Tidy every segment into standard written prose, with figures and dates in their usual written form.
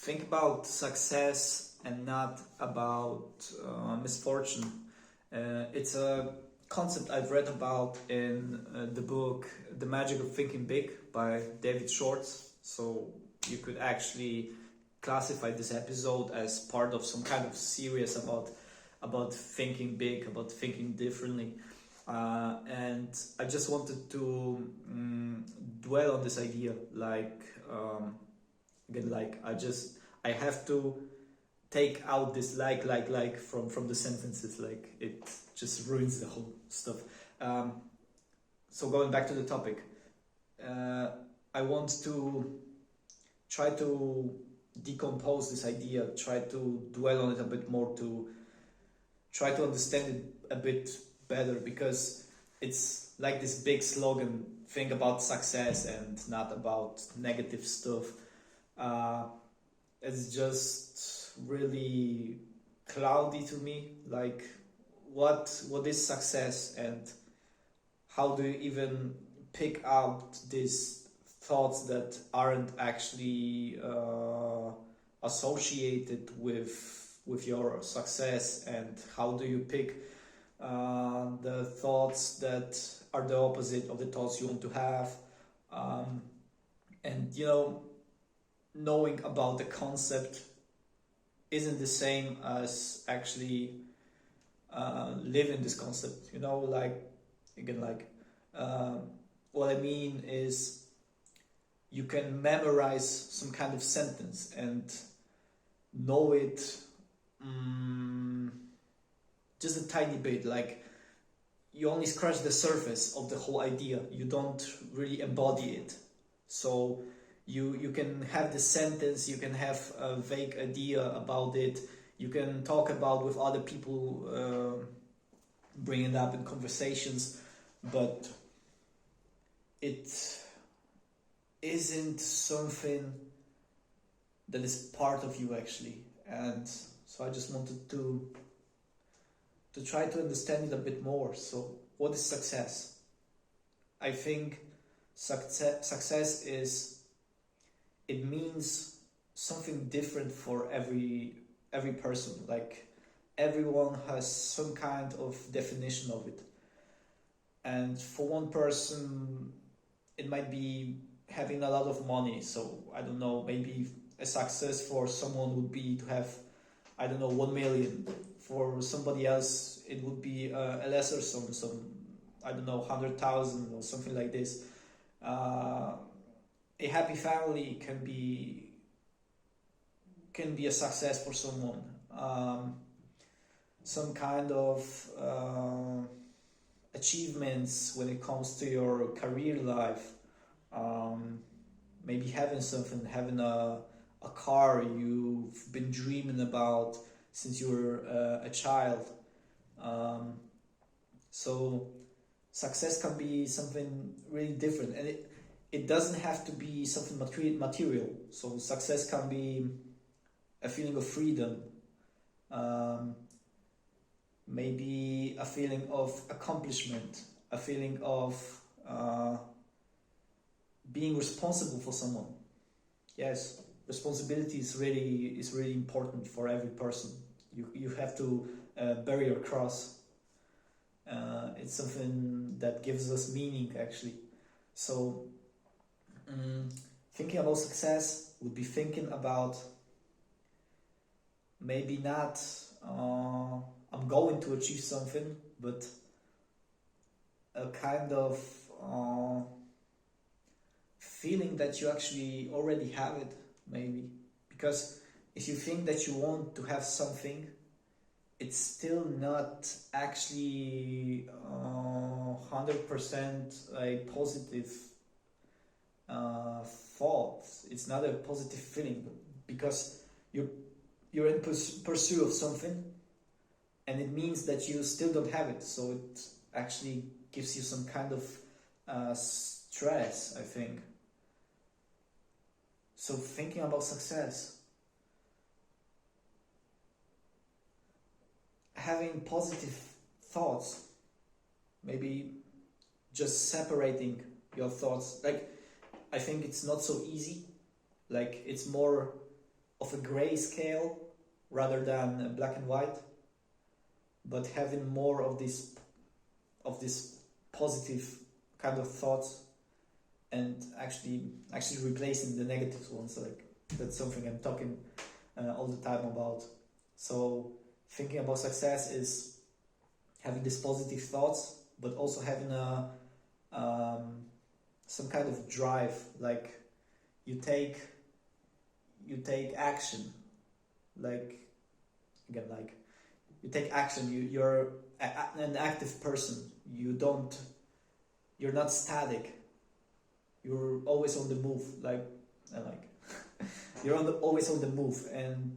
think about success and not about misfortune. It's a concept I've read about in the book The Magic of Thinking Big by David Schwartz. So you could actually classify this episode as part of some kind of series about thinking big, about thinking differently. And I just wanted to dwell on this idea, I have to take out this like from the sentences, like it just ruins the whole stuff. So going back to the topic, I want to try to decompose this idea, try to dwell on it a bit more, to try to understand it a bit better, because it's like this big slogan, think about success and not about negative stuff. It's just really cloudy to me, like what is success, and how do you even pick out these thoughts that aren't actually associated with your success, and how do you pick the thoughts that are the opposite of the thoughts you want to have, and knowing about the concept isn't the same as actually living this concept. What I mean is, you can memorize some kind of sentence and know it just a tiny bit, like you only scratch the surface of the whole idea, you don't really embody it. So you can have the sentence, you can have a vague idea about it, you can talk about with other people, bring it up in conversations, but it isn't something that is part of you actually. And so I just wanted to try to understand it a bit more. So what is success? I think success is, it means something different for every person. Like everyone has some kind of definition of it. And for one person, it might be having a lot of money. So I don't know, maybe a success for someone would be to have, 1 million. For somebody else, it would be a lesser sum, 100,000 or something like this. A happy family can be a success for someone. Some kind of achievements when it comes to your career life. Maybe having something, having a car you've been dreaming about since you were a child. So success can be something really different, and it doesn't have to be something material. So success can be a feeling of freedom, maybe a feeling of accomplishment, a feeling of being responsible for someone. Yes, responsibility is really important for every person. You have to bear your cross. It's something that gives us meaning actually. So thinking about success would be thinking about maybe not I'm going to achieve something, but a kind of feeling that you actually already have it, maybe. Because if you think that you want to have something, it's still not actually 100% a positive thought. It's not a positive feeling, because you're in pursuit of something, and it means that you still don't have it. So it actually gives you some kind of stress, I think. So thinking about success, having positive thoughts, maybe just separating your thoughts. Like, I think it's not so easy. Like, it's more of a gray scale rather than black and white, but having more of this positive kind of thoughts, and actually replacing the negative ones. Like, that's something I'm talking all the time about. So thinking about success is having these positive thoughts, but also having a some kind of drive. Like, you take action. Like, again, like, you take action. You're an active person. You're not static. You're always on the move. You're always on the move, and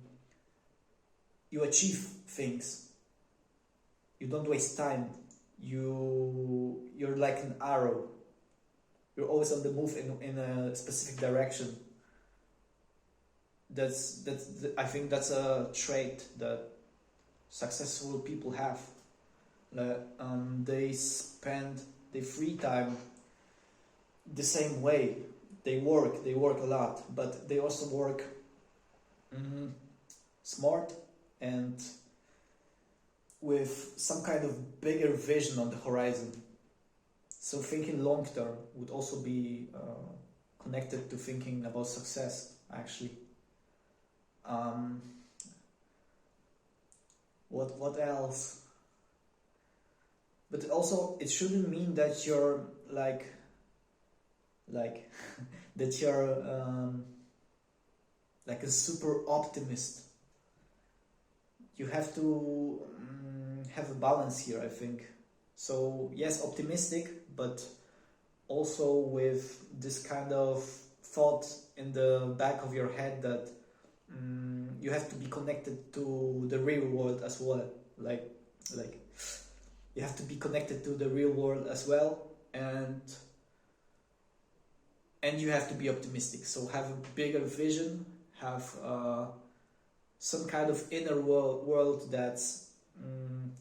you achieve things. You don't waste time. You're like an arrow. You're always on the move in a specific direction. I think that's a trait that successful people have. They spend their free time the same way. They work a lot, but they also work smart and with some kind of bigger vision on the horizon. So thinking long term would also be connected to thinking about success, actually. What else? But also, it shouldn't mean that you're like that you're like a super optimist. You have to have a balance here, I think. So yes, optimistic, but also with this kind of thought in the back of your head that you have to be connected to the real world as well. Like you have to be connected to the real world as well, and you have to be optimistic. So have a bigger vision, have some kind of inner world that's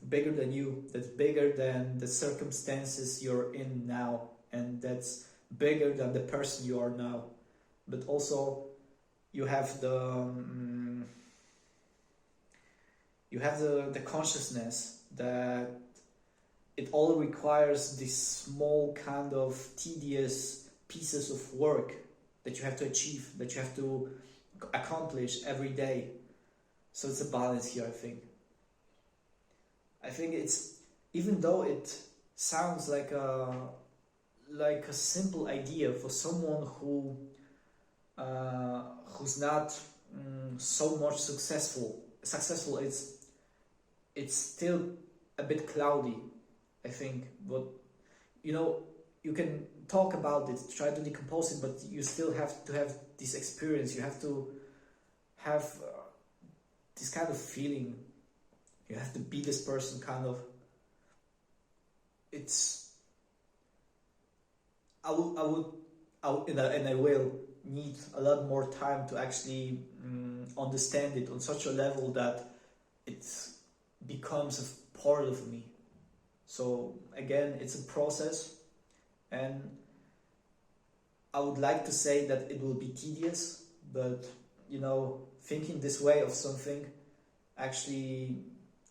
bigger than you, that's bigger than the circumstances you're in now, and that's bigger than the person you are now. But also you have the consciousness that it all requires these small kind of tedious pieces of work that you have to achieve, that you have to accomplish every day. So it's a balance here, I think. I think it's, even though it sounds like a simple idea for someone who's not so much successful, it's still a bit cloudy, I think. But you can talk about it, try to decompose it, but you still have to have this experience. You have to have this kind of feeling. You have to be this person, kind of. I will need a lot more time to actually understand it on such a level that it becomes a part of me. So again, it's a process, and I would like to say that it will be tedious, but thinking this way of something actually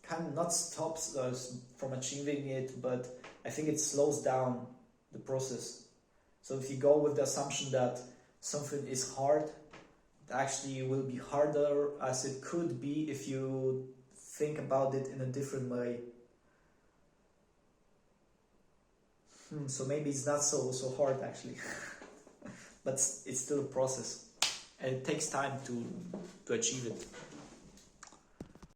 kind of not stops us from achieving it, but I think it slows down the process. So if you go with the assumption that something is hard, it actually will be harder as it could be if you think about it in a different way. So maybe it's not so hard actually, but it's still a process, and it takes time to achieve it.